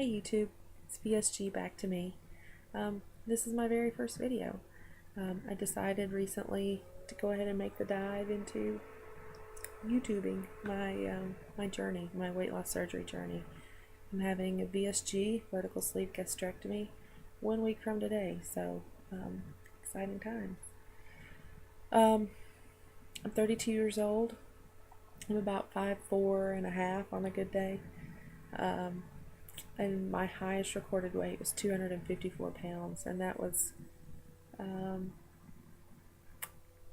Hey YouTube, it's VSgBack2Me. This is my very first video. I decided recently to go ahead and make the dive into YouTubing my journey, my weight loss surgery journey. I'm having a VSG, vertical sleeve gastrectomy, 1 week from today, so exciting times. I'm 32 years old. I'm about 5'4.5" on a good day. And my highest recorded weight was 254 pounds, and that was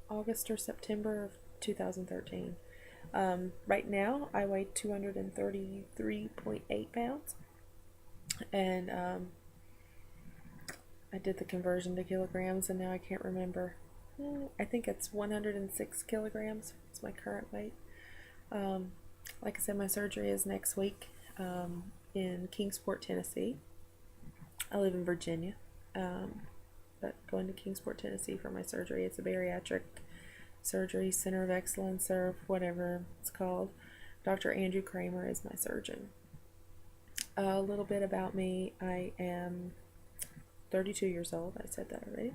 August or September of 2013. Right now, I weigh 233.8 pounds, and I did the conversion to kilograms, and now I can't remember. I think it's 106 kilograms. It's my current weight. Like I said, my surgery is next week. In Kingsport, Tennessee. I live in Virginia, but going to Kingsport, Tennessee for my surgery. It's a bariatric surgery center of excellence, or whatever it's called. Dr. Andrew Kramer is my surgeon. A little bit about me. I am 32 years old. I said that already.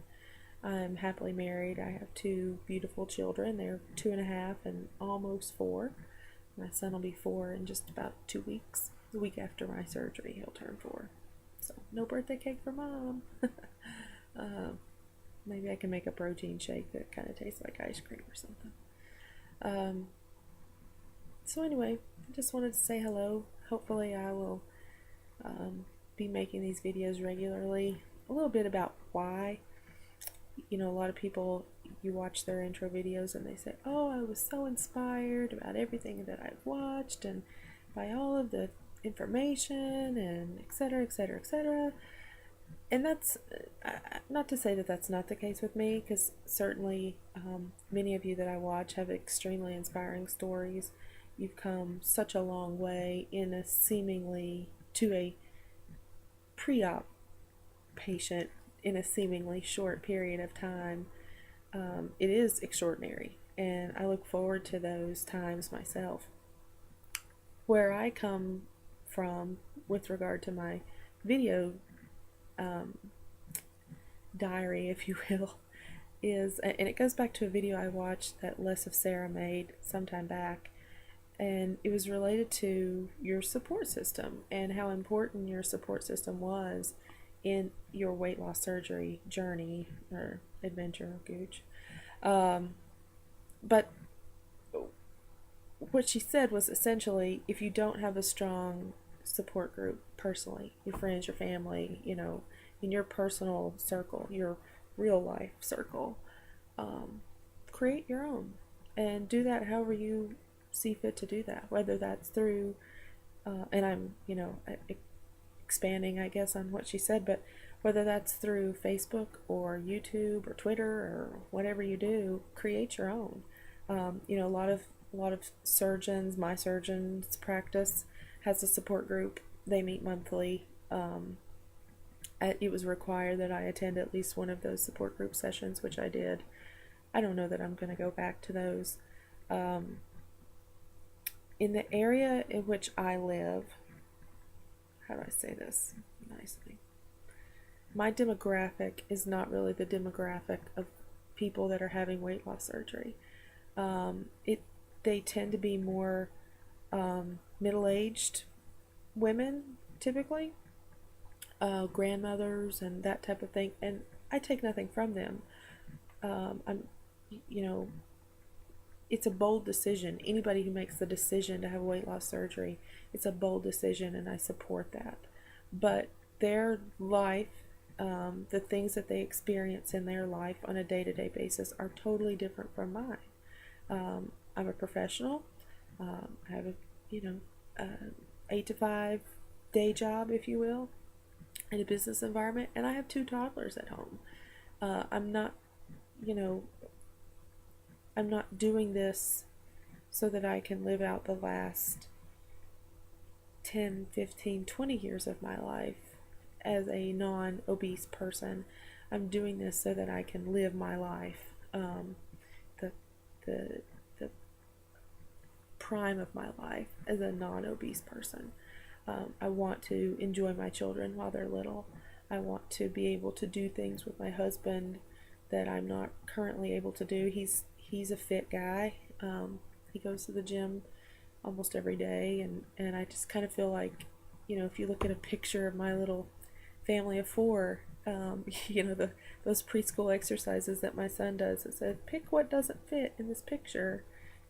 I'm happily married. I have 2 beautiful children. They're 2.5 and almost 4. My son will be 4 in just about 2 weeks. The week after my surgery, he'll turn 4. So, no birthday cake for Mom. Maybe I can make a protein shake that kind of tastes like ice cream or something. So anyway, I just wanted to say hello. Hopefully I will be making these videos regularly. A little bit about why. You know, a lot of people, you watch their intro videos and they say, oh, I was so inspired about everything that I've watched and by all of the information and etc, etc, etc. And that's not to say that that's not the case with me, because certainly many of you that I watch have extremely inspiring stories. You've come such a long way in a seemingly to a pre-op patient in a seemingly short period of time. It is extraordinary, and I look forward to those times myself. Where I come from with regard to my video diary, if you will, is, and it goes back to a video I watched that Less of Sarah made sometime back, and it was related to your support system and how important your support system was in your weight loss surgery journey or adventure or gooch. But what she said was essentially, if you don't have a strong support group personally, your friends, your family, you know, in your personal circle, your real life circle, create your own and do that however you see fit to do that, whether that's through and I'm, you know, expanding I guess on what she said, but whether that's through Facebook or YouTube or Twitter or whatever you do, create your own. You know, a lot of surgeons, my surgeon's practice has a support group. They meet monthly. It was required that I attend at least one of those support group sessions, which I did. I don't know that I'm going to go back to those. In the area in which I live, how do I say this nicely? My demographic is not really the demographic of people that are having weight loss surgery. They tend to be more middle-aged women, typically, grandmothers and that type of thing, and I take nothing from them. You know, it's a bold decision. Anybody who makes the decision to have weight loss surgery, it's a bold decision, and I support that. But their life, the things that they experience in their life on a day-to-day basis are totally different from mine. I'm a professional. I have a 8 to 5 day job, if you will, in a business environment, and I have 2 toddlers at home. I'm not, I'm not doing this so that I can live out the last 10, 15, 20 years of my life as a non-obese person. I'm doing this so that I can live my life, the prime of my life as a non-obese person. I want to enjoy my children while they're little. I want to be able to do things with my husband that I'm not currently able to do. He's a fit guy. He goes to the gym almost every day, and I just kind of feel like, if you look at a picture of my little family of four, those preschool exercises that my son does, it said, pick what doesn't fit in this picture.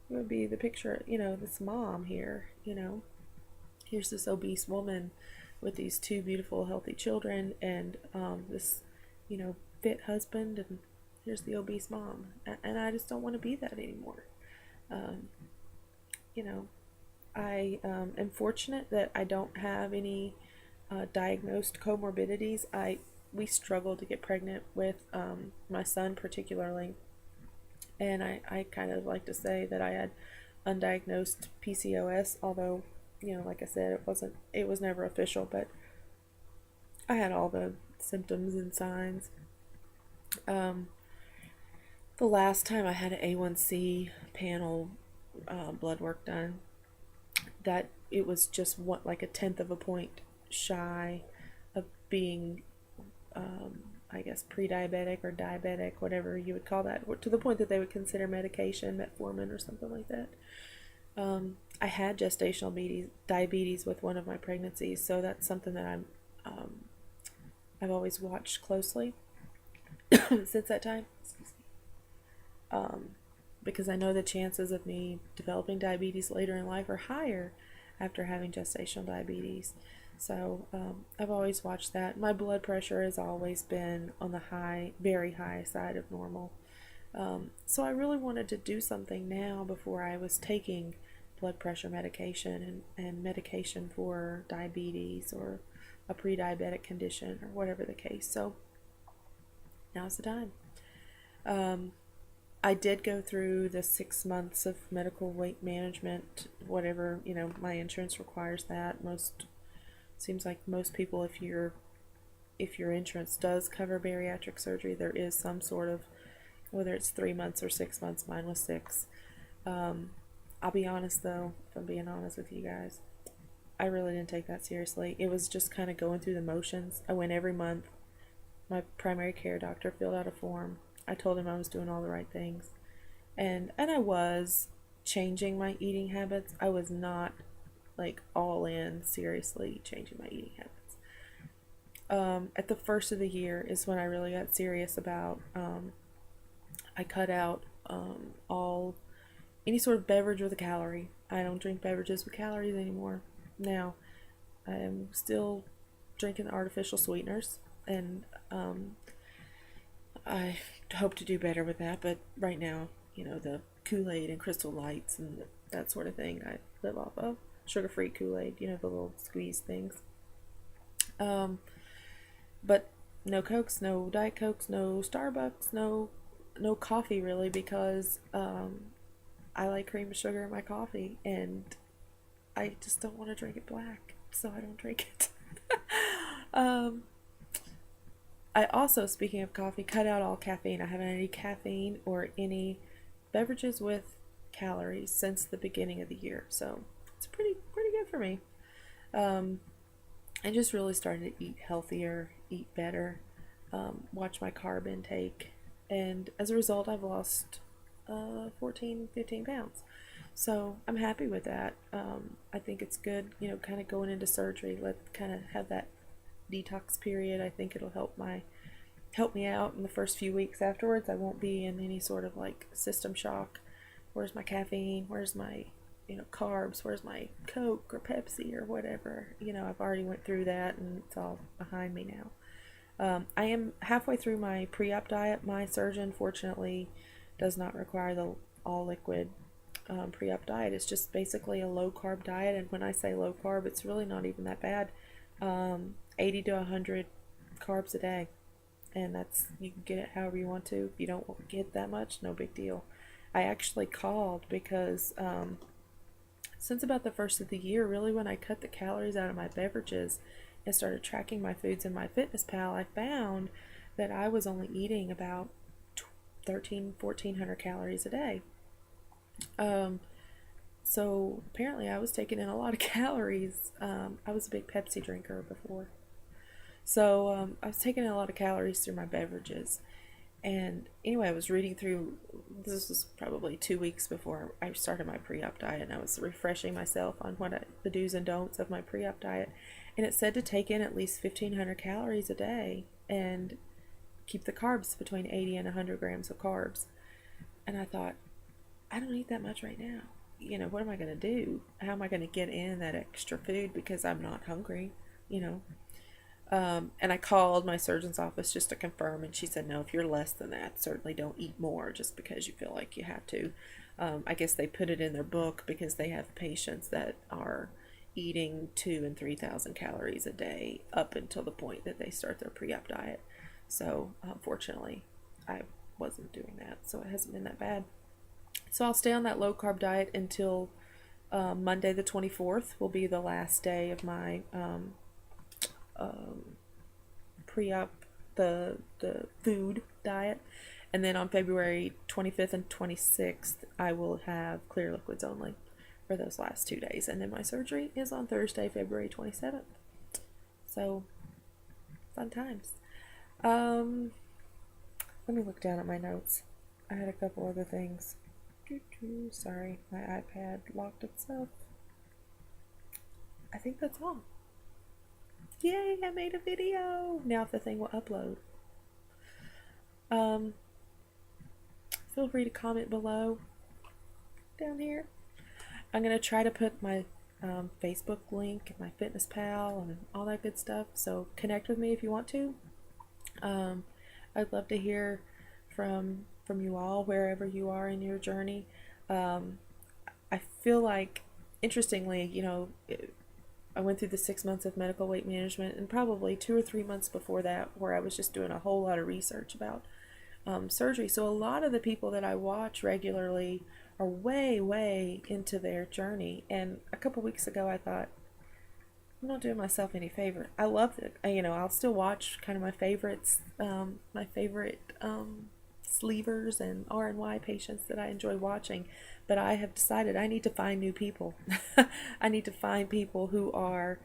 It would be the picture, this mom here, here's this obese woman with these two beautiful, healthy children, and this, fit husband, and here's the obese mom. And I just don't want to be that anymore. I am fortunate that I don't have any diagnosed comorbidities. We struggled to get pregnant with my son particularly, and I kind of like to say that I had undiagnosed PCOS, although, like I said, it was never official, but I had all the symptoms and signs. The last time I had an A1C panel blood work done, that it was just like a tenth of a point shy of being, I guess, pre-diabetic or diabetic, whatever you would call that, to the point that they would consider medication, metformin or something like that. I had gestational diabetes with one of my pregnancies, so that's something that I've always watched closely since that time. Excuse me. Because I know the chances of me developing diabetes later in life are higher after having gestational diabetes. So I've always watched that. My blood pressure has always been on the high, very high side of normal. So I really wanted to do something now before I was taking blood pressure medication and medication for diabetes or a pre-diabetic condition or whatever the case. So now's the time. I did go through the 6 months of medical weight management, whatever, my insurance requires that. Seems like most people, if your insurance does cover bariatric surgery, there is some sort of, whether it's 3 months or 6 months, mine was 6. I'll be honest though, if I'm being honest with you guys, I really didn't take that seriously. It was just kind of going through the motions. I went every month. My primary care doctor filled out a form. I told him I was doing all the right things. And I was changing my eating habits. I was not like all in seriously changing my eating habits. At the first of the year is when I really got serious about, I cut out any sort of beverage with a calorie. I don't drink beverages with calories anymore. Now, I am still drinking artificial sweeteners, and I hope to do better with that, but right now, the Kool-Aid and Crystal Lights and that sort of thing I live off of. Sugar-free Kool-Aid, the little squeeze things. But no Cokes, no Diet Cokes, no Starbucks, no coffee really, because I like cream and sugar in my coffee, and I just don't want to drink it black, so I don't drink it. I also, speaking of coffee, cut out all caffeine. I haven't had any caffeine or any beverages with calories since the beginning of the year, so it's pretty good for me. I just really started to eat healthier, eat better, watch my carb intake, and as a result, I've lost 14, 15 pounds. So I'm happy with that. I think it's good, kind of going into surgery. Kind of have that detox period. I think it'll help me out in the first few weeks afterwards. I won't be in any sort of like system shock. Where's my caffeine? Where's my carbs? Where's my Coke or Pepsi or whatever? I've already went through that, and it's all behind me now. I am halfway through my pre-op diet. My surgeon, fortunately, does not require the all liquid pre-op diet. It's just basically a low carb diet, and when I say low carb, it's really not even that bad. 80 to 100 carbs a day, and you can get it however you want to. If you don't get that much, no big deal. I actually called because since about the first of the year, really, when I cut the calories out of my beverages and started tracking my foods in my FitnessPal, I found that I was only eating about 1,300 to 1,400 calories a day. So apparently I was taking in a lot of calories. I was a big Pepsi drinker before. So I was taking in a lot of calories through my beverages. And anyway, I was reading through, this was probably 2 weeks before I started my pre-op diet, and I was refreshing myself on the do's and don'ts of my pre-op diet. And it said to take in at least 1,500 calories a day and keep the carbs between 80 and 100 grams of carbs. And I thought, I don't eat that much right now. What am I going to do? How am I going to get in that extra food because I'm not hungry, you know? And I called my surgeon's office just to confirm, and she said, no, if you're less than that, certainly don't eat more just because you feel like you have to. I guess they put it in their book because they have patients that are eating 2,000 and 3,000 calories a day up until the point that they start their pre-op diet. So, unfortunately, I wasn't doing that, so it hasn't been that bad. So I'll stay on that low carb diet until Monday the 24th will be the last day of my pre-op, the food diet, and then on February 25th and 26th I will have clear liquids only for those last 2 days, and then my surgery is on Thursday, February 27th. So fun times. Let me look down at my notes. I had a couple other things. Sorry, my iPad locked itself. I think that's all. Yay, I made a video! Now if the thing will upload. Feel free to comment below down here. I'm going to try to put my Facebook link and my Fitness Pal and all that good stuff, so connect with me if you want to. I'd love to hear from you all wherever you are in your journey. I feel like, interestingly, I went through the 6 months of medical weight management, and probably 2 or 3 months before that where I was just doing a whole lot of research about surgery. So a lot of the people that I watch regularly are way into their journey, and a couple weeks ago I thought, I'm not doing myself any favor. I love it. I'll still watch kind of my favorites, my favorite sleevers and RNY patients that I enjoy watching, but I have decided I need to find new people. I need to find people who are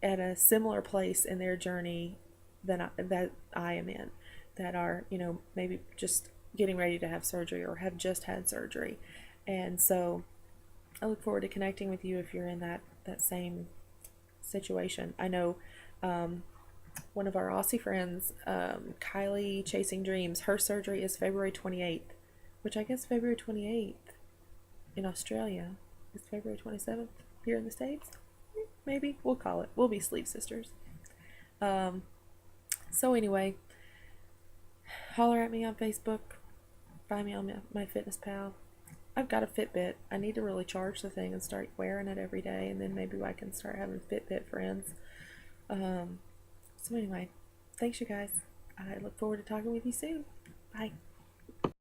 at a similar place in their journey that I am in, that are, maybe just getting ready to have surgery or have just had surgery. And so I look forward to connecting with you if you're in that same situation. I know one of our Aussie friends, Kylie Chasing Dreams, her surgery is February 28th, which I guess February 28th in Australia is February 27th here in the States. Maybe we'll call it. We'll be sleep sisters. So anyway, holler at me on Facebook. Find me on my Fitness Pal. I've got a Fitbit. I need to really charge the thing and start wearing it every day, and then maybe I can start having Fitbit friends. So anyway, thanks you guys. I look forward to talking with you soon. Bye.